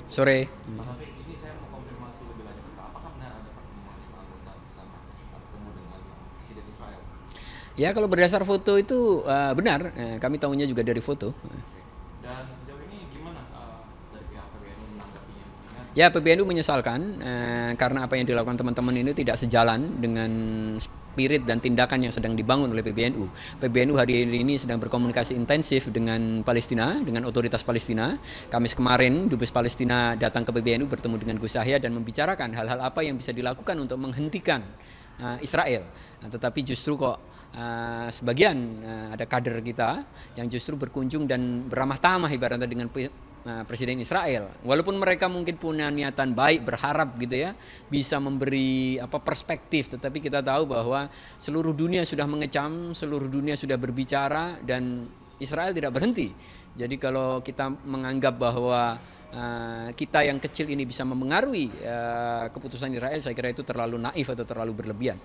Sore. Pak Taufik, ini saya mau konfirmasi lebih lanjut, Pak. Apakah benar ada pertemuan 5 anggota bersama bertemu dengan Presiden Israel? Ya kalau berdasar foto itu benar, kami tahunya juga dari foto. Oke. Dan sejauh ini gimana dari pihak PBNU menanggapinya? Mengingat Ya PBNU menyesalkan karena apa yang dilakukan teman-teman ini tidak sejalan dengan spirit dan tindakan yang sedang dibangun oleh PBNU. PBNU hari ini sedang berkomunikasi intensif dengan Palestina, dengan otoritas Palestina. Kamis kemarin Dubes Palestina datang ke PBNU bertemu dengan Gus Yahya dan membicarakan hal-hal apa yang bisa dilakukan untuk menghentikan Israel. Tetapi justru kok sebagian ada kader kita yang justru berkunjung dan beramah tamah ibaratnya dengan Presiden Israel, walaupun mereka mungkin punya niatan baik, berharap gitu ya bisa memberi perspektif, tetapi kita tahu bahwa seluruh dunia sudah mengecam, seluruh dunia sudah berbicara dan Israel tidak berhenti. Jadi kalau kita menganggap bahwa kita yang kecil ini bisa memengaruhi keputusan Israel, saya kira itu terlalu naif atau terlalu berlebihan.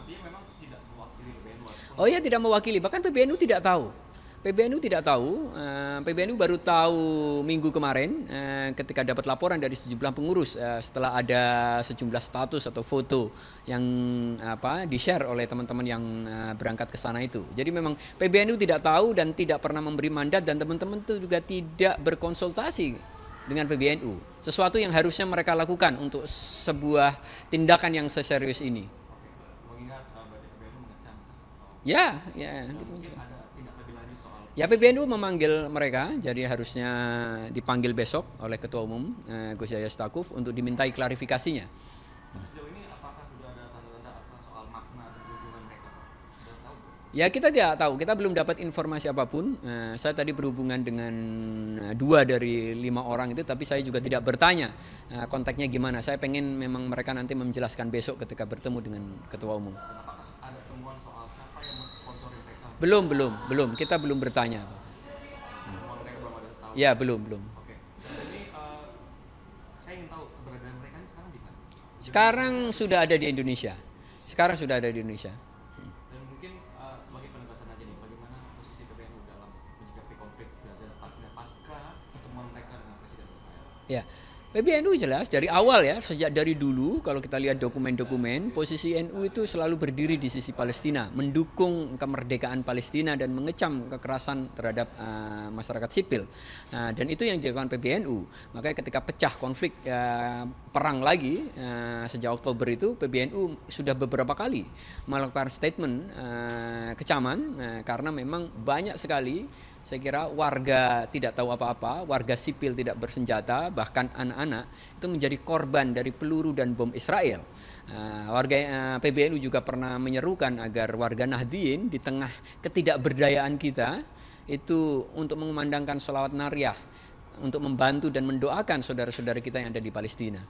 artinya memang tidak mewakili PBNU ataupun Oh iya, tidak mewakili, bahkan PBNU tidak tahu. PBNU tidak tahu, PBNU baru tahu minggu kemarin ketika dapat laporan dari sejumlah pengurus setelah ada sejumlah status atau foto yang di-share oleh teman-teman yang berangkat ke sana itu. Jadi memang PBNU tidak tahu dan tidak pernah memberi mandat dan teman-teman itu juga tidak berkonsultasi dengan PBNU. Sesuatu yang harusnya mereka lakukan untuk sebuah tindakan yang seserius ini. oke, mengingat berarti PBNU mengecam atau Ya, ya, gitu. mungkin ada tindak lebih lanjut soal Ya PBNU memanggil mereka, jadi harusnya dipanggil besok oleh Ketua Umum Gus Yahya Stakuf untuk dimintai klarifikasinya. sejauh ini apakah sudah ada tanda-tanda apa soal makna atau kunjungan mereka, Pak? Sudah tahu belum? Ya kita tidak tahu, kita belum dapat informasi apapun. Saya tadi berhubungan dengan 2 dari 5 orang itu, tapi saya juga tidak bertanya kontaknya gimana. Saya pengen memang mereka nanti menjelaskan besok ketika bertemu dengan Ketua Umum. Dan apakah ada temuan soal siapa yang mensponsori mereka untuk Belum. Kita belum bertanya. temuan mereka belum ada tahu? Ya belum. Oke. Dan ini saya ingin tahu keberadaan mereka ini sekarang di mana? Sekarang sudah ada di Indonesia. Sekarang sudah ada di Indonesia. Dan mungkin sebagai penegasan aja nih, bagaimana posisi PBNU dalam menyikapi konflik Gaza dan Palestina pasca pertemuan mereka dengan Presiden Israel? Ya, PBNU jelas dari awal ya, sejak dari dulu kalau kita lihat dokumen-dokumen, posisi NU itu selalu berdiri di sisi Palestina, mendukung kemerdekaan Palestina dan mengecam kekerasan terhadap masyarakat sipil. Nah, dan itu yang dilakukan PBNU. Makanya ketika pecah konflik perang lagi sejak Oktober itu, PBNU sudah beberapa kali melakukan statement kecaman karena memang banyak sekali saya kira warga tidak tahu apa-apa, warga sipil tidak bersenjata, bahkan anak-anak itu menjadi korban dari peluru dan bom Israel. Warga PBNU juga pernah menyerukan agar warga Nahdien di tengah ketidakberdayaan kita itu untuk mengumandangkan sholawat nariyah untuk membantu dan mendoakan saudara-saudara kita yang ada di Palestina.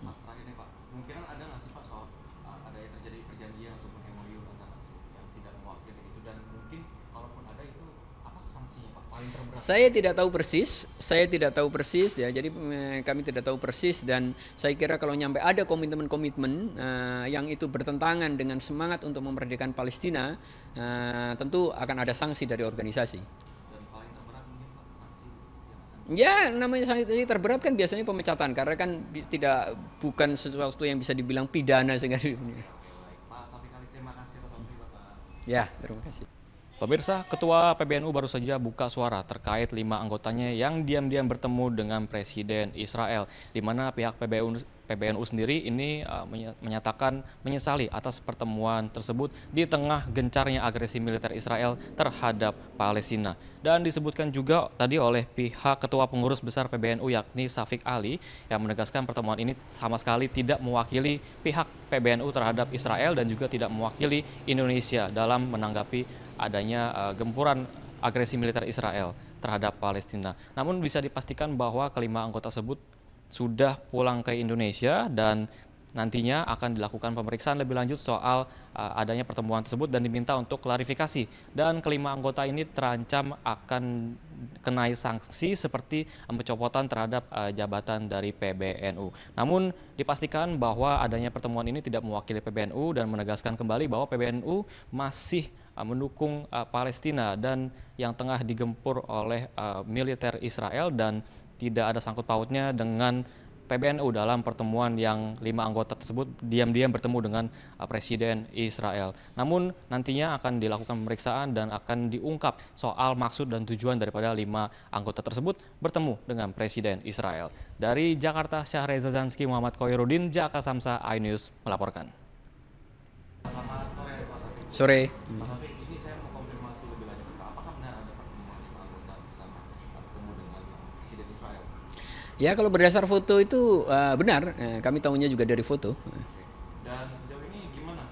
Pak, terakhir nih Pak, kemungkinan ada nggak sih Pak soal ada yang terjadi perjanjian atau MOU antara yang tidak mewakili itu, dan mungkin kalaupun ada itu apa sanksinya Pak paling terberat? Saya tidak tahu persis ya. Jadi kami tidak tahu persis dan saya kira kalau nyampe ada komitmen-komitmen yang itu bertentangan dengan semangat untuk memerdekakan Palestina, tentu akan ada sanksi dari organisasi. Dan paling terberat mungkin Pak sanksi yang akan Ya, namanya sanksi terberat kan biasanya pemecatan karena kan tidak bukan sesuatu yang bisa dibilang pidana sehingga baik. Pak Safi Khalid, terima kasih atas waktu Bapak. ya, terima kasih. Pemirsa, Ketua PBNU baru saja buka suara terkait 5 anggotanya yang diam-diam bertemu dengan Presiden Israel, di mana pihak PBNU sendiri ini menyatakan menyesali atas pertemuan tersebut di tengah gencarnya agresi militer Israel terhadap Palestina. Dan disebutkan juga tadi oleh pihak Ketua Pengurus Besar PBNU yakni Syafiq Ali yang menegaskan pertemuan ini sama sekali tidak mewakili pihak PBNU terhadap Israel dan juga tidak mewakili Indonesia dalam menanggapi adanya gempuran agresi militer Israel terhadap Palestina. Namun bisa dipastikan bahwa kelima anggota tersebut sudah pulang ke Indonesia dan nantinya akan dilakukan pemeriksaan lebih lanjut soal adanya pertemuan tersebut dan diminta untuk klarifikasi. Dan kelima anggota ini terancam akan kenai sanksi seperti pencopotan terhadap jabatan dari PBNU. Namun dipastikan bahwa adanya pertemuan ini tidak mewakili PBNU dan menegaskan kembali bahwa PBNU masih mendukung Palestina dan yang tengah digempur oleh militer Israel, dan tidak ada sangkut pautnya dengan PBNU dalam pertemuan yang 5 anggota tersebut diam-diam bertemu dengan Presiden Israel. Namun nantinya akan dilakukan pemeriksaan dan akan diungkap soal maksud dan tujuan daripada 5 anggota tersebut bertemu dengan Presiden Israel. Dari Jakarta, Syahreza Zanski, Muhammad Khoirudin, Jaka Samsa, iNews melaporkan. Selamat sore, Pak Safik. Sore. Pak Safik, ini saya mau konfirmasi lebih lanjut, Pak. Apakah benar ada pertemuan 5 anggota bersama bertemu dengan Presiden Israel? Ya, kalau berdasar foto itu benar, kami tahunya juga dari foto. Dan sejauh ini gimana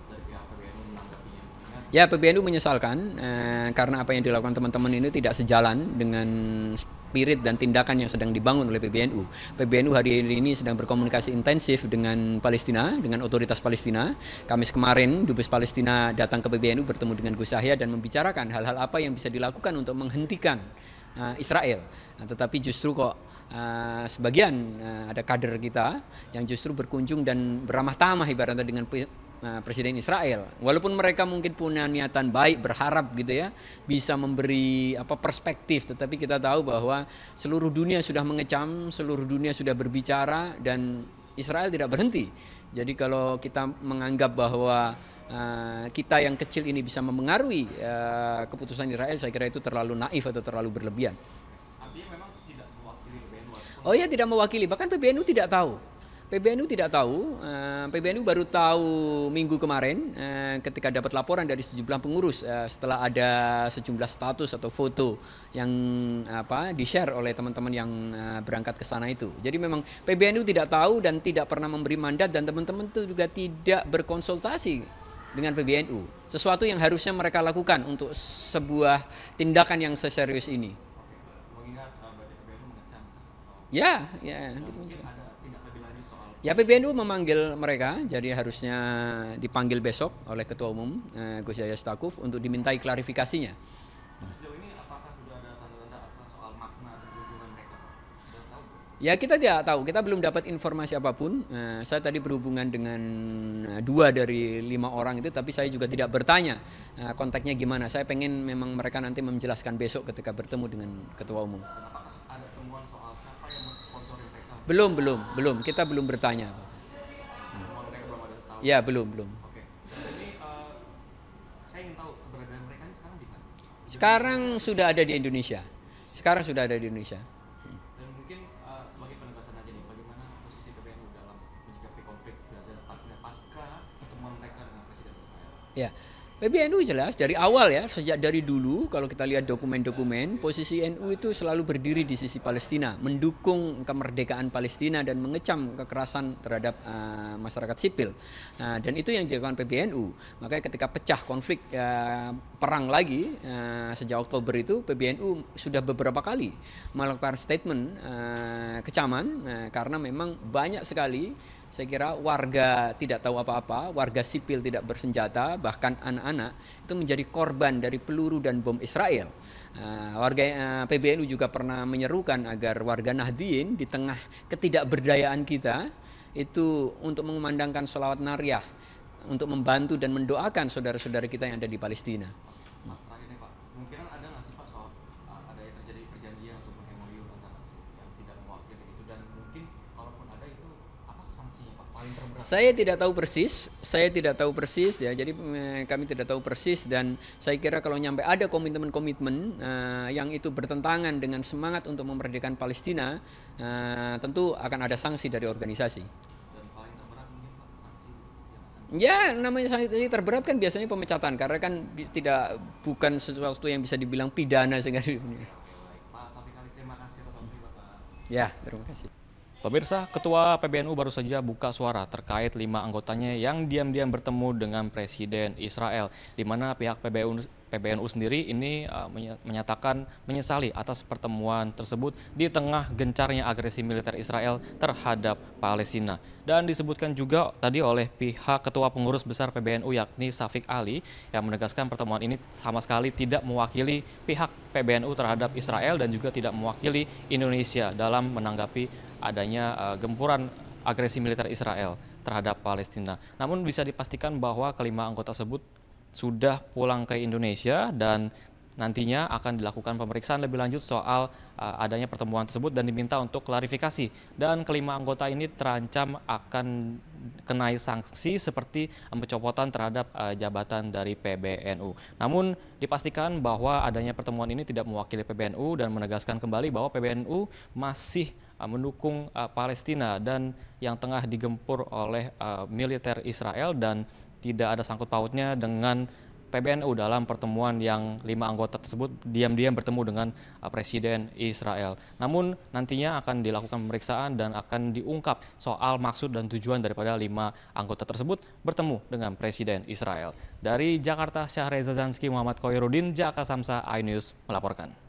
dari pihak PBNU menanggapinya? Ya, PBNU menyesalkan karena apa yang dilakukan teman-teman ini tidak sejalan dengan spirit dan tindakan yang sedang dibangun oleh PBNU. PBNU hari ini sedang berkomunikasi intensif dengan Palestina, dengan otoritas Palestina. Kamis kemarin, Dubes Palestina datang ke PBNU bertemu dengan Gus Yahya dan membicarakan hal-hal apa yang bisa dilakukan untuk menghentikan Israel. Tetapi justru kok sebagian ada kader kita yang justru berkunjung dan beramah tamah ibaratnya dengan Presiden Israel. Walaupun mereka mungkin punya niatan baik, berharap gitu ya, bisa memberi perspektif, tetapi kita tahu bahwa seluruh dunia sudah mengecam, seluruh dunia sudah berbicara dan Israel tidak berhenti. Jadi kalau kita menganggap bahwa kita yang kecil ini bisa memengaruhi keputusan Israel, saya kira itu terlalu naif atau terlalu berlebihan. Artinya memang tidak mewakili PBNU? Oh iya, tidak mewakili, bahkan PBNU tidak tahu. PBNU baru tahu minggu kemarin ketika dapat laporan dari sejumlah pengurus setelah ada sejumlah status atau foto yang di-share oleh teman-teman yang berangkat ke sana itu. Jadi memang PBNU tidak tahu dan tidak pernah memberi mandat, dan teman-teman itu juga tidak berkonsultasi dengan PBNU. Sesuatu yang harusnya mereka lakukan untuk sebuah tindakan yang seserius ini. Mengingat berarti PBNU mengecam. Ya, gitu. Ya, PBNU memanggil mereka, jadi harusnya dipanggil besok oleh Ketua Umum Gus Yahya Stakuf untuk dimintai klarifikasinya. Sejauh ini apakah sudah ada tanda-tanda soal makna kunjungan mereka, Pak? Sudah tahu? Ya, kita tidak tahu, kita belum dapat informasi apapun. Saya tadi berhubungan dengan 2 dari 5 orang itu, tapi saya juga tidak bertanya kontaknya gimana. Saya pengen memang mereka nanti menjelaskan besok ketika bertemu dengan Ketua Umum. Dan apakah ada temuan soal siapa yang mensponsori mereka? Belum. Kita belum bertanya. Temuan mereka belum ada tahu? Ya, belum. Oke. Dan ini saya ingin tahu keberadaan mereka ini sekarang di mana? Sekarang sudah ada di Indonesia. Dan mungkin sebagai penegasan aja nih, bagaimana posisi PBNU dalam menyikapi konflik Gaza dan Palestina pasca pertemuan mereka dengan Presiden Israel? Ya, PBNU jelas dari awal ya, sejak dari dulu kalau kita lihat dokumen-dokumen, posisi NU itu selalu berdiri di sisi Palestina, mendukung kemerdekaan Palestina dan mengecam kekerasan terhadap masyarakat sipil. Dan itu yang dilakukan PBNU. Makanya ketika pecah konflik perang lagi sejak Oktober itu, PBNU sudah beberapa kali melakukan statement kecaman karena memang banyak sekali, saya kira, warga tidak tahu apa-apa, warga sipil tidak bersenjata, bahkan anak-anak itu menjadi korban dari peluru dan bom Israel. PBNU juga pernah menyerukan agar warga Nahdien di tengah ketidakberdayaan kita itu untuk mengumandangkan sholawat nariyah untuk membantu dan mendoakan saudara-saudara kita yang ada di Palestina. Terakhir nih Pak, kemungkinan ada nggak sih Pak soal ada yang terjadi perjanjian atau MOU antara yang tidak mewakili itu, dan mungkin kalaupun ada itu apa sanksinya Pak paling terberat? Saya tidak tahu persis ya. Jadi kami tidak tahu persis, dan saya kira kalau nyampe ada komitmen-komitmen yang itu bertentangan dengan semangat untuk memerdekakan Palestina, tentu akan ada sanksi dari organisasi. Dan paling terberat mungkin Pak sanksi Ya, namanya sanksi terberat kan biasanya pemecatan, karena kan bukan sesuatu yang bisa dibilang pidana sehingga. Baik, Pak Safik Ali, terima kasih atas waktu Bapak. Ya, terima kasih. Pemirsa, Ketua PBNU baru saja buka suara terkait 5 anggotanya yang diam-diam bertemu dengan Presiden Israel, di mana pihak PBNU sendiri ini menyatakan menyesali atas pertemuan tersebut di tengah gencarnya agresi militer Israel terhadap Palestina. Dan disebutkan juga tadi oleh pihak Ketua Pengurus Besar PBNU yakni Safik Ali yang menegaskan pertemuan ini sama sekali tidak mewakili pihak PBNU terhadap Israel dan juga tidak mewakili Indonesia dalam menanggapi adanya gempuran agresi militer Israel terhadap Palestina. Namun bisa dipastikan bahwa kelima anggota tersebut sudah pulang ke Indonesia dan nantinya akan dilakukan pemeriksaan lebih lanjut soal adanya pertemuan tersebut dan diminta untuk klarifikasi. Dan kelima anggota ini terancam akan kenai sanksi seperti pencopotan terhadap jabatan dari PBNU. Namun dipastikan bahwa adanya pertemuan ini tidak mewakili PBNU dan menegaskan kembali bahwa PBNU masih mendukung Palestina dan yang tengah digempur oleh militer Israel dan tidak ada sangkut pautnya dengan PBNU dalam pertemuan yang 5 anggota tersebut diam-diam bertemu dengan Presiden Israel. Namun nantinya akan dilakukan pemeriksaan dan akan diungkap soal maksud dan tujuan daripada 5 anggota tersebut bertemu dengan Presiden Israel. Dari Jakarta, Syahreza Zanski, Muhammad Khoirudin, Jaka Samsa, iNews melaporkan.